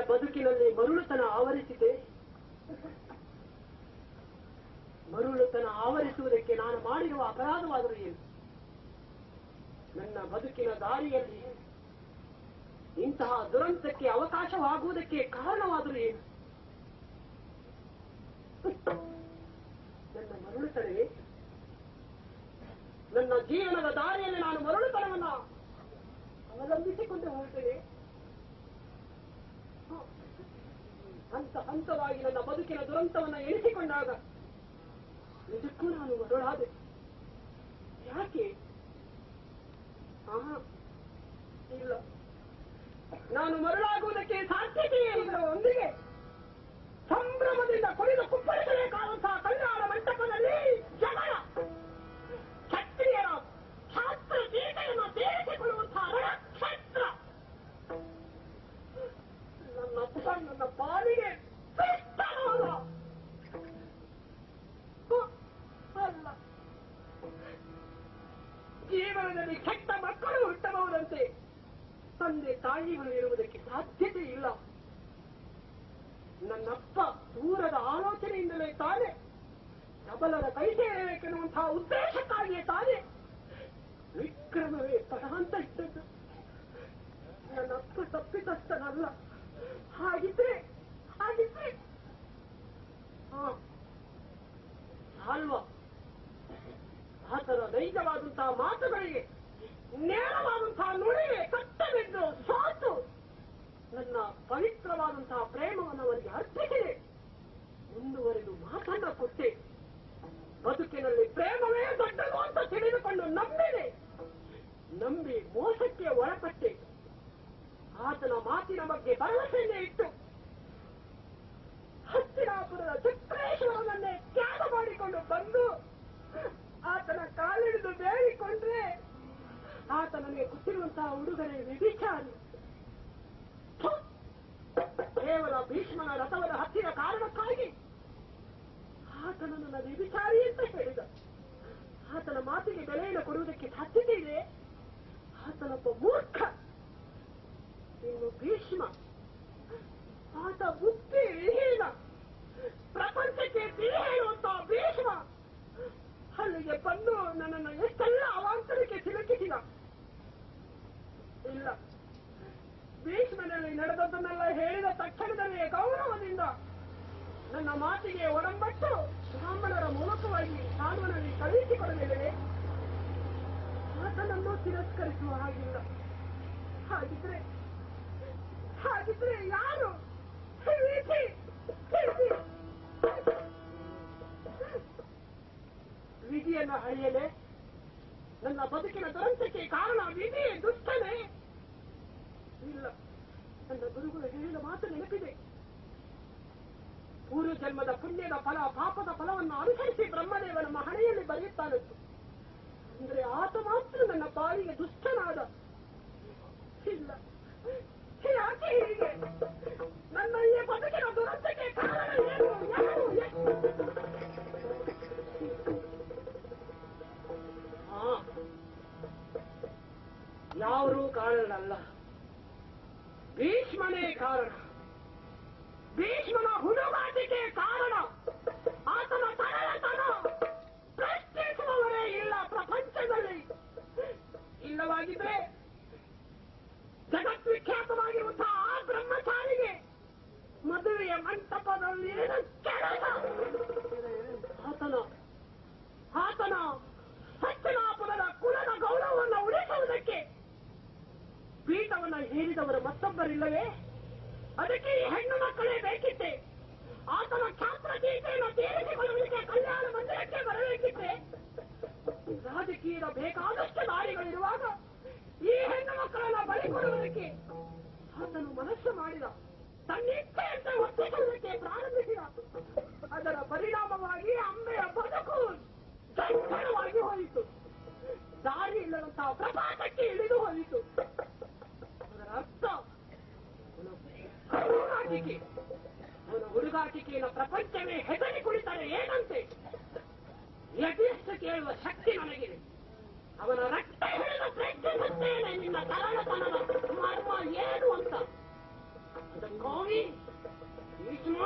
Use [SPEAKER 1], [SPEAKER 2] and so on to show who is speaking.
[SPEAKER 1] ಬದುಕಿನಲ್ಲಿ ಮರುಳುತನ ಆವರಿಸಿದೆ. ಮರುಳುತನ ಆವರಿಸುವುದಕ್ಕೆ ನಾನು ಮಾಡಿರುವ ಅಪರಾಧವಾದರೂ ಏನು? ನನ್ನ ಬದುಕಿನ ದಾರಿಯಲ್ಲಿ ಇಂತಹ ದುರಂತಕ್ಕೆ ಅವಕಾಶವಾಗುವುದಕ್ಕೆ ಕಾರಣವಾದರೂ ಏನು? ನನ್ನ ಮರುಳುತನವೇ? ನನ್ನ ಜೀವನದ ದಾರಿಯಲ್ಲಿ ನಾನು ಮರುಳುತನವನ್ನ ಅವಲಂಬಿಸಿಕೊಂಡು ಹೋಗುತ್ತೇನೆ. ಹಂತ ಹಂತವಾಗಿ ನನ್ನ ಬದುಕಿನ ದುರಂತವನ್ನ ಎಣಿಸಿಕೊಂಡಾಗ ನಿಜಕ್ಕೂ ನಾನು ಮರುಳಾದೆ. ಯಾಕೆ? ಇಲ್ಲ, ನಾನು ಮರುಳಾಗುವುದಕ್ಕೆ ಸಾಧ್ಯತೆಯೇ ಇಲ್ಲ. ಒಂದಿಗೆ ಸಂಭ್ರಮದಿಂದ ಕುಣಿದು ಕುಪ್ಪಳಿಸಬೇಕಾದಂತಹ ಕಲ್ಯಾಣ ಮಂಟಪದಲ್ಲಿ ಜಗಳ, ಕ್ಷತ್ರಿಯರ ಶಾಸ್ತ್ರ ಗೀತೆಯನ್ನು ಸೇರಿಸಿಕೊಳ್ಳುವಂತಹ ರಣಕ್ಷೇತ್ರ ನನ್ನ ಪಾಲಿಗೆ ಅಲ್ಲ. ಜೀವನದಲ್ಲಿ ಕೆಟ್ಟ ಮಕ್ಕಳು ಹುಟ್ಟಬಹುದಂತೆ ತಂದೆ ತಾಯಿಗಳು ಇರುವುದಕ್ಕೆ ಸಾಧ್ಯತೆ ಇಲ್ಲ. ನನ್ನಪ್ಪ ದೂರದ ಆಲೋಚನೆಯಿಂದ ಅಬಲರ ಕೈ ಸೇರಬೇಕೆನ್ನುವಂತಹ ಉದ್ದೇಶಕ್ಕಾಗಿಯೇ ತಾನೇ ವಿಕ್ರಮವೇ ಪದ ಅಂತ ಇಟ್ಟದ್ದು. ನನ್ನ ಅಪ್ಪ ತಪ್ಪಿತಸ್ಥನಲ್ಲ. ಹಾಗಿದ್ರೆ ಅಲ್ವಾ ಆತನ ನೈಜವಾದಂತಹ ಮಾತುಗಳಿಗೆ ನೇರವಾದಂತಹ ನುಡಿಗೆ ಕಟ್ಟಬಿದ್ದು ಸೋತು ನನ್ನ ಪವಿತ್ರವಾದಂತಹ ಪ್ರೇಮವನ್ನು ಅವರಿಗೆ ಅರ್ಪಿಸಿದೆ. ಮುಂದುವರೆದು ಮಾತನ್ನ ಕೊಟ್ಟೆ. ಬದುಕಿನಲ್ಲಿ ಪ್ರೇಮವೇ ದೊಡ್ಡದು ಅಂತ ತಿಳಿದುಕೊಂಡು ನಂಬಿ ಮೋಸಕ್ಕೆ ಒಳಪಟ್ಟೆ. ಆತನ ಮಾತಿನ ಬಗ್ಗೆ ಭರವಸೆಯನ್ನೇ ಇಟ್ಟು ಹಸ್ತಿನಾಪುರದ ಚಕ್ರೇಶ್ವರನನ್ನೇ ತ್ಯಾಗ ಮಾಡಿಕೊಂಡು ಬಂದು ಆತನ ಕಾಲಿಡಿದು ಬೇಡಿಕೊಂಡ್ರೆ ಆತ ನನಗೆ ಗೊತ್ತಿರುವಂತಹ ಉಡುಗೊರೆ ವ್ಯಭಿಚಾರಿ. ಕೇವಲ ಭೀಷ್ಮನ ರಥವನ್ನು ಹತ್ತಿರ ಕಾರಣಕ್ಕಾಗಿ ಆತನ ನನ್ನ ವ್ಯಭಿಚಾರಿ ಅಂತ ಹೇಳಿದ. ಆತನ ಮಾತಿಗೆ ಬೆಲೆಯನ್ನು ಕೊಡುವುದಕ್ಕೆ ಸಾಧ್ಯತೆ ಇದೆ. ಆತನೊಬ್ಬ ಮೂರ್ಖ. ಇನ್ನು ಭೀಷ್ಮ ಆತ ಬುದ್ಧಿ ವಿಹೀನ, ಪ್ರಪಂಚಕ್ಕೆ ತಿಳಿ ಹೇಳುವಂತಹ ಭೀಷ್ಮ ಅಲ್ಲಿಗೆ ಬಂದು ನನ್ನನ್ನು ಎಷ್ಟೆಲ್ಲ ಅವಾಂತರಕ್ಕೆ ಸಿಲುಕಿಸಿದ. ಇಲ್ಲ, ಭೀಷ್ಮನಲ್ಲಿ ನಡೆದದ್ದನ್ನೆಲ್ಲ ಹೇಳಿದ ತಕ್ಷಣದಲ್ಲೇ ಗೌರವದಿಂದ ನನ್ನ ಮಾತಿಗೆ ಒಡಂಬಟ್ಟು ಬ್ರಾಹ್ಮಣರ ಮೂಲಕವಾಗಿ ಸಾಲ್ವನಲ್ಲಿ ಕಳುಹಿಸಿಕೊಡಲಿಲ್ಲವೇ? ಆತನನ್ನು ತಿರಸ್ಕರಿಸುವ ಹಾಗಿಲ್ಲ. ಹಾಗಿದ್ರೆ ಯಾರು? ವಿಧಿಯನ್ನು ಹಳೆಯಲೇ? ನನ್ನ ಬದುಕಿನ ದುರಂತಕ್ಕೆ ಕಾರಣ ವಿಧಿ ದುಷ್ಟನೇ? ಇಲ್ಲ, ನನ್ನ ಗುರುಗಳು ಹೇಳಿದ ಮಾತು ನೆನಪಿದೆ. ಪೂರ್ವ ಜನ್ಮದ ಪುಣ್ಯದ ಫಲ ಪಾಪದ ಫಲವನ್ನು ಅನುಸರಿಸಿ ಬ್ರಹ್ಮದೇವ ನಮ್ಮ ಹಣೆಯಲ್ಲಿ ಬರೆಯುತ್ತಾನಂತು. ಅಂದ್ರೆ ಆತ ಮಾತ್ರ ನನ್ನ ಪಾಲಿಗೆ ದುಷ್ಟನಾದ. ಇಲ್ಲ, ಯಾಕೆ ಹೀಗೆ? ನನ್ನ ಈ ಬದುಕಿನ ದುರಂತಕ್ಕೆ ಕಾರಣ ಏನು? ಯಾರೂ ಕಾರಣಲ್ಲ, ಭೀಷ್ಮನೇ ಕಾರಣ. ಭೀಷ್ಮನ ಹುಡುಗಾಟಿಕೆ ಕಾರಣ. ಆತನ ತರಳತನ ಪ್ರಶ್ನಿಸುವವರೇ ಇಲ್ಲ ಪ್ರಪಂಚದಲ್ಲಿ. ಇಲ್ಲವಾಗಿದ್ರೆ ಜಗದ್ವಿಖ್ಯಾತವಾಗಿರುವಂತಹ ಆ ಬ್ರಹ್ಮಚಾರಿಗೆ ಮದುವೆಯ ಮಂಟಪದಲ್ಲಿ ಕೆಲಸ. ಆತನ ಹಸ್ತಿನಾಪುರದ ಕುಲದ ಗೌರವವನ್ನು ಉಳಿಸುವುದಕ್ಕೆ ಪೀಠವನ್ನು ಹೇರಿದವರು ಮತ್ತೊಬ್ಬರಿಲ್ಲವೇ? ಅದಕ್ಕೆ ಈ ಹೆಣ್ಣು ಮಕ್ಕಳೇ ಬೇಕಿತ್ತೆ. ಆತನ ಛಾತ್ರ ಗೀತೆಯನ್ನು ತೀರಿಸಿಕೊಳ್ಳುವುದಕ್ಕೆ ಕಲ್ಯಾಣ ಮಂದಿರಕ್ಕೆ ಬರಬೇಕಿತ್ತೆ. ರಾಜಕೀಯದ ಬೇಕಾದಷ್ಟು ದಾರಿಗಳಿರುವಾಗ ಈ ಹೆಣ್ಣು ಮಕ್ಕಳನ್ನ ಬಲಿ ಕೊಡುವುದಕ್ಕೆ ಆತನು ಮನಸ್ಸು ಮಾಡಿದ. ತನ್ನಿಚ್ಛೆಯಂತೆ ಒಪ್ಪಿಸುವುದಕ್ಕೆ ಪ್ರಾರಂಭಿಸಿದ. ಅದರ ಪರಿಣಾಮವಾಗಿ ಅಂಬೆಯ ಬದುಕು ಜಂಜಡವಾಗಿ ಹೋಯಿತು. ದಾರಿ ಇಲ್ಲದಂತಹ ಪ್ರಪಾತಕ್ಕೆ ಇಳಿದು ಹೋಯಿತು. ಅದರ ಅರ್ಥ ಅವನ ಹುಡುಗಾಟಿಕೆಯನ್ನು ಪ್ರಪಂಚವೇ ಹೆದರಿ ಕುಳಿತರೆ ಏನಂತೆ? ಎದೆಯಷ್ಟು ಕೇಳುವ ಶಕ್ತಿ ನನಗಿದೆ. ಅವನ ರಕ್ತ ಹಿಡಿದು ಪ್ರಶ್ನಿಸುತ್ತೇನೆ ನಿನ್ನ ತರಳತನದ ಮರ್ಮ ಏನು ಅಂತ. ಅದಕ್ಕಾಗಿ ಭೀಷ್ಮ